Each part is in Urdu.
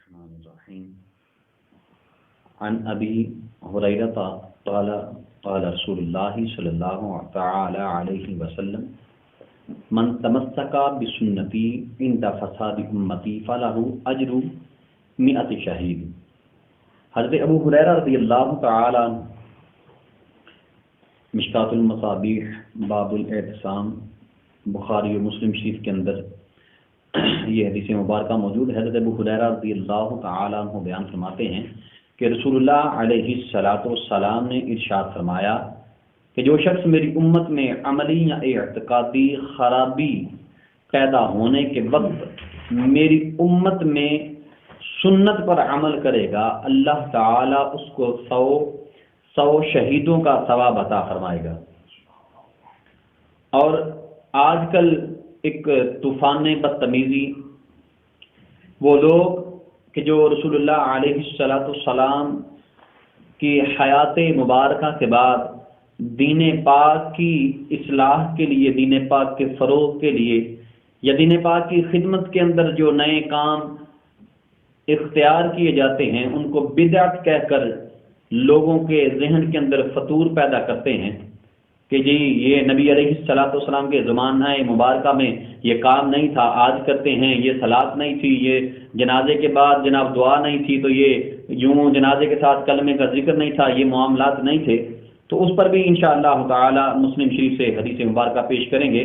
الرحیم عن ابی ہریرہ قال قال رسول اللہ صلی اللہ تعالی علیہ وسلم من تمسک بسنتی عند فساد امتی فلہ اجر 100 شہید۔ حضرت ابو ہریرہ رضی اللہ تعالی عنہ، مشکات المصابیح باب الاعتصام، بخاری و مسلم شریف کے اندر یہ حدیث مبارکہ موجود ہے۔ حضرت ابو ہریرہ رضی اللہ تعالی عنہ بیان فرماتے ہیں کہ رسول اللہ علیہ السلام نے ارشاد فرمایا کہ جو شخص میری امت میں عملی یا اعتقادی خرابی پیدا ہونے کے وقت میری امت میں سنت پر عمل کرے گا، اللہ تعالیٰ اس کو 100 شہیدوں کا ثواب عطا فرمائے گا۔ اور آج کل ایک طوفان بدتمیزی، وہ لوگ کہ جو رسول اللہ علیہ السلام کی حیات مبارکہ کے بعد دین پاک کی اصلاح کے لیے، دین پاک کے فروغ کے لیے یا دین پاک کی خدمت کے اندر جو نئے کام اختیار کیے جاتے ہیں ان کو بدعت کہہ کر لوگوں کے ذہن کے اندر فطور پیدا کرتے ہیں کہ جی یہ نبی علیہ السلام کے زمانہ مبارکہ میں یہ کام نہیں تھا، آج کرتے ہیں، یہ صلاۃ نہیں تھی، یہ جنازے کے بعد جناب دعا نہیں تھی، تو یہ یوں جنازے کے ساتھ کلمے کا ذکر نہیں تھا، یہ معاملات نہیں تھے۔ تو اس پر بھی انشاءاللہ تعالی مسلم شریف سے حدیث مبارکہ پیش کریں گے۔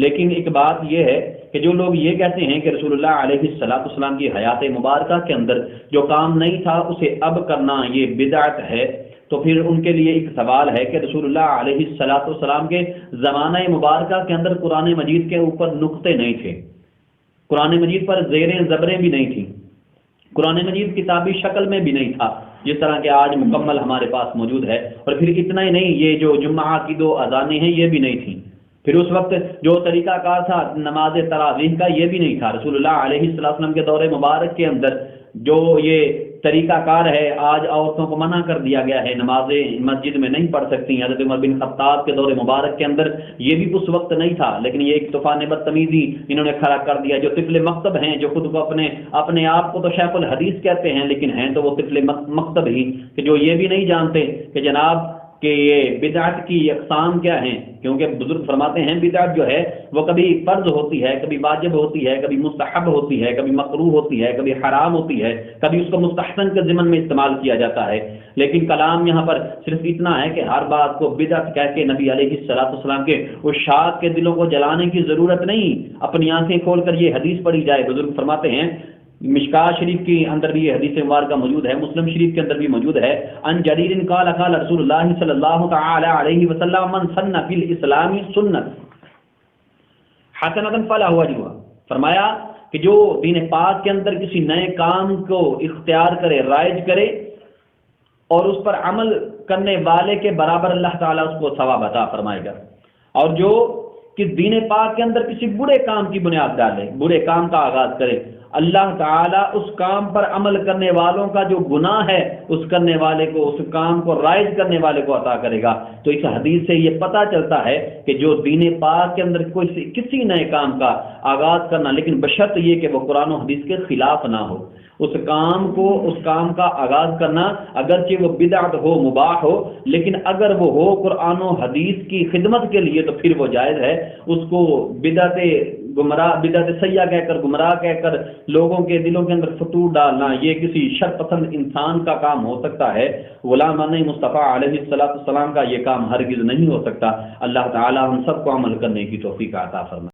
لیکن ایک بات یہ ہے کہ جو لوگ یہ کہتے ہیں کہ رسول اللہ علیہ السلام کی حیات مبارکہ کے اندر جو کام نہیں تھا اسے اب کرنا یہ بدعت ہے، تو پھر ان کے لیے ایک سوال ہے کہ رسول اللہ علیہ السلام کے زمانہ مبارکہ کے اندر قرآن مجید کے اوپر نقطے نہیں تھے، قرآن مجید پر زیریں زبریں بھی نہیں تھیں، قرآن مجید کتابی شکل میں بھی نہیں تھا جس طرح کہ آج مکمل ہمارے پاس موجود ہے۔ اور پھر اتنا ہی نہیں، یہ جو جمعہ کی 2 اذانیں ہیں یہ بھی نہیں تھیں، پھر اس وقت جو طریقہ کار تھا نماز تراویح کا یہ بھی نہیں تھا۔ رسول اللہ علیہ السلام کے دور مبارک کے اندر جو یہ طریقہ کار ہے، آج عورتوں کو منع کر دیا گیا ہے، نمازیں مسجد میں نہیں پڑھ سکتی۔ حضرت عمر بن خطاب کے دور مبارک کے اندر یہ بھی اس وقت نہیں تھا، لیکن یہ ایک طوفان بدتمیزی انہوں نے کھڑا کر دیا۔ جو طفل مکتب ہیں، جو خود کو اپنے آپ کو تو شیخ الحدیث کہتے ہیں لیکن ہیں تو وہ طفل مکتب ہی، کہ جو یہ بھی نہیں جانتے کہ جناب کہ یہ بدعت کی اقسام کیا ہیں، کیونکہ بزرگ فرماتے ہیں بدعت جو ہے وہ کبھی فرض ہوتی ہے، کبھی واجب ہوتی ہے، کبھی مستحب ہوتی ہے، کبھی مکروہ ہوتی ہے، کبھی حرام ہوتی ہے، کبھی اس کو مستحسن کے ضمن میں استعمال کیا جاتا ہے۔ لیکن کلام یہاں پر صرف اتنا ہے کہ ہر بات کو بدعت کہہ کے نبی علیہ السلام کے عشاق کے دلوں کو جلانے کی ضرورت نہیں، اپنی آنکھیں کھول کر یہ حدیث پڑھی جائے۔ بزرگ فرماتے ہیں، مشکات شریف کے اندر بھی یہ حدیث مبارکہ موجود ہے، مسلم شریف کے اندر بھی موجود ہے، ان جریر قال قال رسول اللہ صلی اللہ تعالی علیہ وسلم من سن فی الاسلام سنت حسنۃ فلہ اجرھا۔ فرمایا کہ جو دین پاک کے اندر کسی نئے کام کو اختیار کرے، رائج کرے اور اس پر عمل کرنے والے کے برابر اللہ تعالیٰ اس کو ثواب عطا فرمائے گا۔ اور جو کہ دین پاک کے اندر کسی برے کام کی بنیاد ڈالے، برے کام کا آغاز کرے، اللہ تعالیٰ اس کام پر عمل کرنے والوں کا جو گناہ ہے اس کرنے والے کو، اس کام کو رائج کرنے والے کو عطا کرے گا۔ تو اس حدیث سے یہ پتہ چلتا ہے کہ جو دین پاک کے اندر کسی نئے کام کا آغاز کرنا، لیکن بشرط یہ کہ وہ قرآن و حدیث کے خلاف نہ ہو، اس کام کا آغاز کرنا اگرچہ وہ بدعت ہو، مباح ہو، لیکن اگر وہ ہو قرآن و حدیث کی خدمت کے لیے تو پھر وہ جائز ہے۔ اس کو بدعت سیاح کہہ کر، گمراہ کہہ کر لوگوں کے دلوں کے اندر فطور ڈالنا یہ کسی شر پسند انسان کا کام ہو سکتا ہے، غلام مصطفیٰ علیہ السلام کا یہ کام ہرگز نہیں ہو سکتا۔ اللہ تعالی ہم سب کو عمل کرنے کی توفیق عطا فرمائے۔